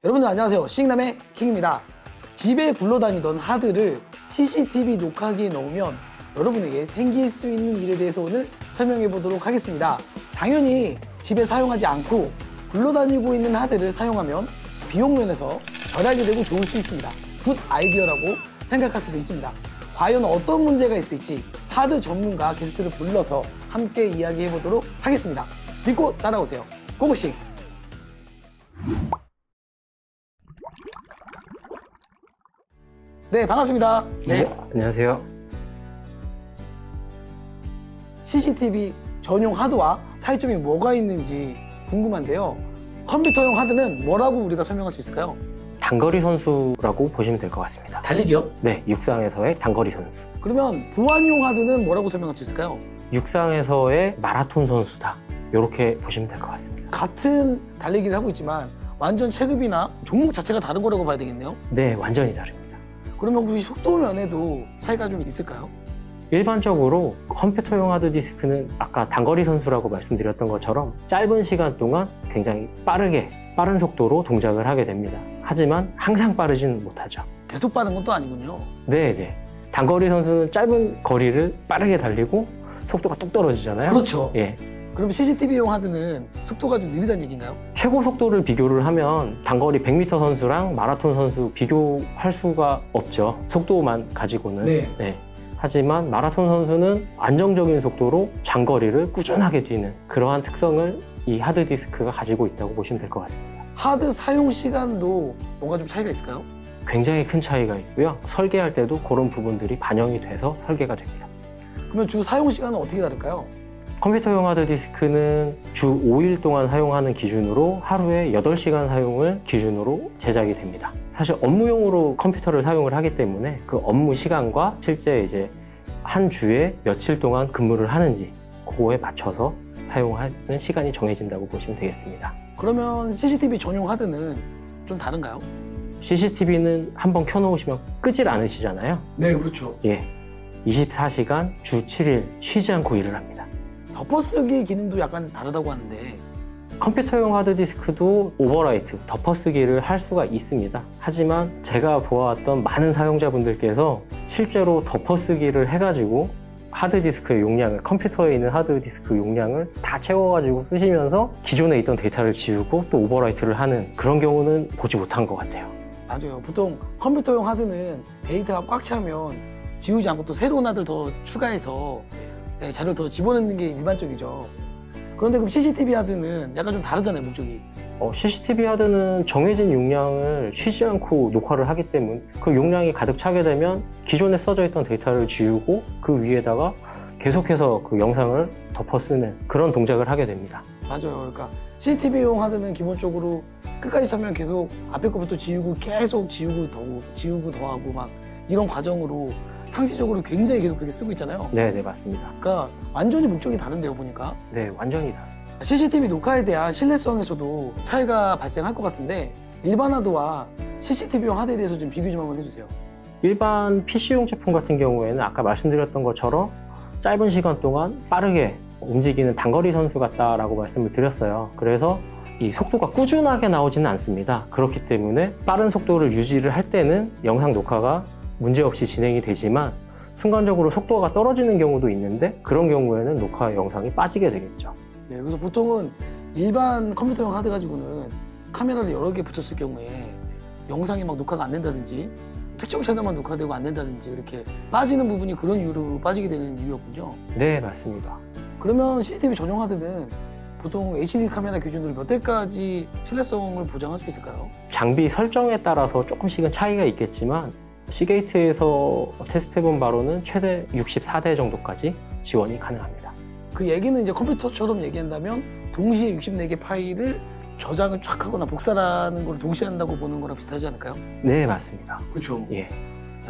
여러분들 안녕하세요. 싱남의 킹입니다. 집에 굴러다니던 하드를 CCTV 녹화기에 넣으면 여러분에게 생길 수 있는 일에 대해서 오늘 설명해 보도록 하겠습니다. 당연히 집에 사용하지 않고 굴러다니고 있는 하드를 사용하면 비용 면에서 절약이 되고 좋을 수 있습니다. 굿 아이디어라고 생각할 수도 있습니다. 과연 어떤 문제가 있을지 하드 전문가 게스트를 불러서 함께 이야기해 보도록 하겠습니다. 믿고 따라오세요. 고고싱! 네, 반갑습니다. 네, 안녕하세요. CCTV 전용 하드와 차이점이 뭐가 있는지 궁금한데요. 컴퓨터용 하드는 뭐라고 우리가 설명할 수 있을까요? 단거리 선수라고 보시면 될 것 같습니다. 달리기요? 네, 육상에서의 단거리 선수. 그러면 보안용 하드는 뭐라고 설명할 수 있을까요? 육상에서의 마라톤 선수다. 이렇게 보시면 될 것 같습니다. 같은 달리기를 하고 있지만 완전 체급이나 종목 자체가 다른 거라고 봐야 되겠네요? 네, 완전히 다릅니다. 그러면 혹시 속도 면에도 차이가 좀 있을까요? 일반적으로 컴퓨터용 하드디스크는 아까 단거리 선수라고 말씀드렸던 것처럼 짧은 시간 동안 굉장히 빠른 속도로 동작을 하게 됩니다. 하지만 항상 빠르지는 못하죠. 계속 빠른 건 또 아니군요. 네. 단거리 선수는 짧은 거리를 빠르게 달리고 속도가 뚝 떨어지잖아요. 그렇죠. 예. 그럼 CCTV용 하드는 속도가 좀 느리다는 얘기인가요? 최고 속도를 비교를 하면 단거리 100m 선수랑 마라톤 선수 비교할 수가 없죠. 속도만 가지고는. 네. 하지만 마라톤 선수는 안정적인 속도로 장거리를 꾸준하게 뛰는 그러한 특성을 이 하드디스크가 가지고 있다고 보시면 될 것 같습니다. 하드 사용 시간도 뭔가 좀 차이가 있을까요? 굉장히 큰 차이가 있고요. 설계할 때도 그런 부분들이 반영이 돼서 설계가 됩니다. 그러면 주 사용 시간은 어떻게 다를까요? 컴퓨터용 하드디스크는 주 5일 동안 사용하는 기준으로 하루에 8시간 사용을 기준으로 제작이 됩니다. 사실 업무용으로 컴퓨터를 사용을 하기 때문에 그 업무 시간과 실제 이제 한 주에 며칠 동안 근무를 하는지 그거에 맞춰서 사용하는 시간이 정해진다고 보시면 되겠습니다. 그러면 CCTV 전용 하드는 좀 다른가요? CCTV는 한번 켜놓으시면 끄질 않으시잖아요. 네, 그렇죠. 예, 24시간 주 7일 쉬지 않고 일을 합니다. 덮어쓰기 기능도 약간 다르다고 하는데 컴퓨터용 하드디스크도 오버라이트, 덮어쓰기를 할 수가 있습니다. 하지만 제가 보아왔던 많은 사용자분들께서 실제로 덮어쓰기를 해가지고 하드디스크의 용량을, 컴퓨터에 있는 하드디스크 용량을 다 채워가지고 쓰시면서 기존에 있던 데이터를 지우고 또 오버라이트를 하는 그런 경우는 보지 못한 것 같아요. 맞아요. 보통 컴퓨터용 하드는 데이터가 꽉 차면 지우지 않고 또 새로운 하드를 더 추가해서 자료를 더 집어넣는 게 일반적이죠. 그런데 그럼 CCTV 하드는 약간 좀 다르잖아요, 목적이. CCTV 하드는 정해진 용량을 쉬지 않고 녹화를 하기 때문에 그 용량이 가득 차게 되면 기존에 써져 있던 데이터를 지우고 그 위에다가 계속해서 그 영상을 덮어 쓰는 그런 동작을 하게 됩니다. 맞아요. 그러니까 CCTV용 하드는 기본적으로 끝까지 차면 계속 앞에 거부터 지우고 계속 지우고 더하고 막 이런 과정으로 상시적으로 굉장히 계속 그렇게 쓰고 있잖아요. 네, 맞습니다. 그러니까 완전히 목적이 다른데요, 보니까. 네, 완전히 다릅니다. CCTV 녹화에 대한 신뢰성에서도 차이가 발생할 것 같은데 일반 하드와 CCTV용 하드에 대해서 좀 비교 좀 한번 해주세요. 일반 PC용 제품 같은 경우에는 아까 말씀드렸던 것처럼 짧은 시간 동안 빠르게 움직이는 단거리 선수 같다라고 말씀을 드렸어요. 그래서 이 속도가 꾸준하게 나오지는 않습니다. 그렇기 때문에 빠른 속도를 유지를 할 때는 영상 녹화가 문제없이 진행이 되지만 순간적으로 속도가 떨어지는 경우도 있는데 그런 경우에는 녹화 영상이 빠지게 되겠죠. 네, 그래서 보통은 일반 컴퓨터용 하드 가지고는 카메라를 여러 개 붙였을 경우에 영상이 막 녹화가 안 된다든지 특정 채널만 녹화되고 안 된다든지 이렇게 빠지는 부분이 그런 이유로 빠지게 되는 이유였군요. 네, 맞습니다. 그러면 CCTV 전용 하드는 보통 HD 카메라 기준으로 몇 대까지 신뢰성을 보장할 수 있을까요? 장비 설정에 따라서 조금씩은 차이가 있겠지만 시게이트에서 테스트해본 바로는 최대 64대 정도까지 지원이 가능합니다. 그 얘기는 이제 컴퓨터처럼 얘기한다면 동시에 64개 파일을 저장을 쫙 하거나 복사하는 걸 동시에 한다고 보는 거랑 비슷하지 않을까요? 네, 맞습니다. 그렇죠. 예.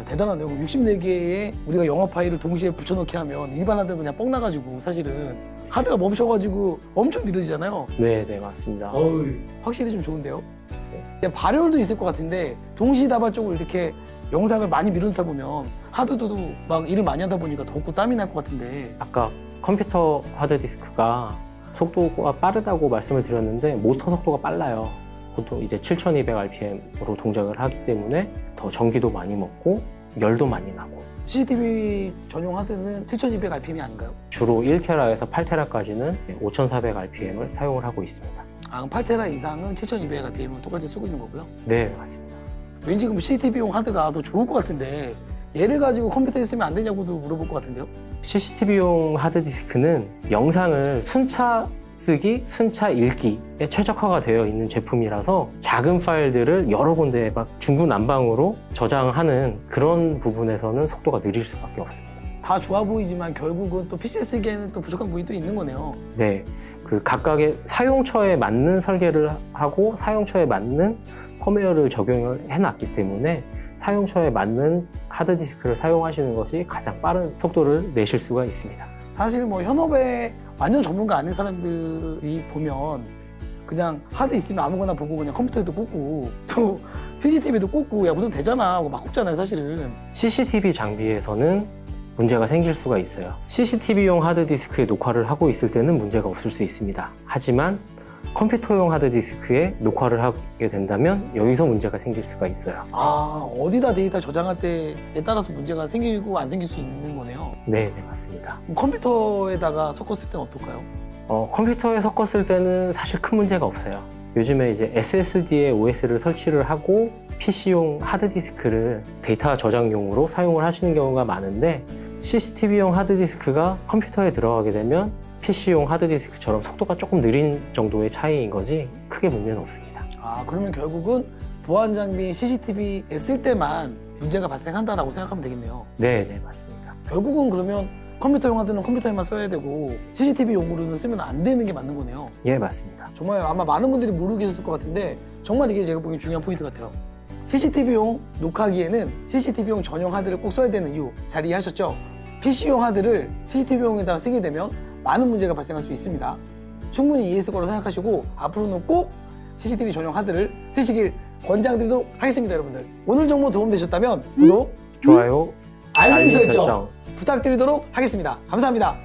대단하네요. 64개의 우리가 영화 파일을 동시에 붙여넣기 하면 일반 하드는 그냥 뻥 나가지고 사실은 하드가 멈춰가지고 엄청 느려지잖아요. 네, 맞습니다. 확실히 좀 좋은데요? 네. 발열도 있을 것 같은데 동시다발적으로 이렇게 영상을 많이 밀어넣다 보면 하드도 막 일을 많이 하다 보니까 덥고 땀이 날 것 같은데 아까 컴퓨터 하드디스크가 속도가 빠르다고 말씀을 드렸는데 모터 속도가 빨라요. 보통 이제 7200rpm으로 동작을 하기 때문에 더 전기도 많이 먹고 열도 많이 나고 CCTV 전용 하드는 7200rpm이 아닌가요? 주로 1테라에서 8테라까지는 5400rpm을 사용을 하고 있습니다. 아, 그럼 8테라 이상은 7200rpm을 똑같이 쓰고 있는 거고요? 네, 맞습니다. 왠지 그럼 CCTV용 하드가 더 좋을 것 같은데 얘를 가지고 컴퓨터에 쓰면 안 되냐고도 물어볼 것 같은데요? CCTV용 하드디스크는 영상을 순차 쓰기, 순차 읽기에 최적화가 되어 있는 제품이라서 작은 파일들을 여러 군데에 막 중구난방으로 저장하는 그런 부분에서는 속도가 느릴 수밖에 없습니다. 다 좋아 보이지만 결국은 또 PC에 쓰기에는 또 부족한 부분이 또 있는 거네요. 네, 그 각각의 사용처에 맞는 설계를 하고 사용처에 맞는 펌웨어를 적용을 해놨기 때문에 사용처에 맞는 하드디스크를 사용하시는 것이 가장 빠른 속도를 내실 수가 있습니다. 사실 뭐 현업에 완전 전문가 아닌 사람들이 보면 그냥 하드 있으면 아무거나 보고 그냥 컴퓨터에도 꽂고 또 CCTV도 꽂고 야 무슨 되잖아 하고 막 꽂잖아요 사실은. CCTV 장비에서는 문제가 생길 수가 있어요. CCTV용 하드디스크에 녹화를 하고 있을 때는 문제가 없을 수 있습니다. 하지만 컴퓨터용 하드디스크에 녹화를 하게 된다면 여기서 문제가 생길 수가 있어요. 아, 어디다 데이터 저장할 때에 따라서 문제가 생기고 안 생길 수 있는 거네요. 네, 맞습니다. 그럼 컴퓨터에다가 섞었을 때는 어떨까요? 컴퓨터에 섞었을 때는 사실 큰 문제가 없어요. 요즘에 이제 SSD에 OS를 설치를 하고 PC용 하드디스크를 데이터 저장용으로 사용을 하시는 경우가 많은데 CCTV용 하드디스크가 컴퓨터에 들어가게 되면 PC용 하드디스크처럼 속도가 조금 느린 정도의 차이인 거지 크게 문제는 없습니다. 아, 그러면 결국은 보안 장비 CCTV에 쓸 때만 문제가 발생한다라고 생각하면 되겠네요. 네, 맞습니다. 결국은 그러면 컴퓨터용 하드는 컴퓨터에만 써야 되고 CCTV용으로는 쓰면 안 되는 게 맞는 거네요. 예, 맞습니다. 정말 아마 많은 분들이 모르고 계셨을 것 같은데 정말 이게 제가 보기엔 중요한 포인트 같아요. CCTV용 녹화기에는 CCTV용 전용 하드를 꼭 써야 되는 이유 잘 이해하셨죠? PC용 하드를 CCTV용에다가 쓰게 되면 많은 문제가 발생할 수 있습니다. 충분히 이해했을 거라고 생각하시고 앞으로는 꼭 CCTV 전용 하드를 쓰시길 권장드리도록 하겠습니다, 여러분들. 오늘 정보 도움되셨다면 구독, 좋아요, 알림 설정 부탁드리도록 하겠습니다. 감사합니다.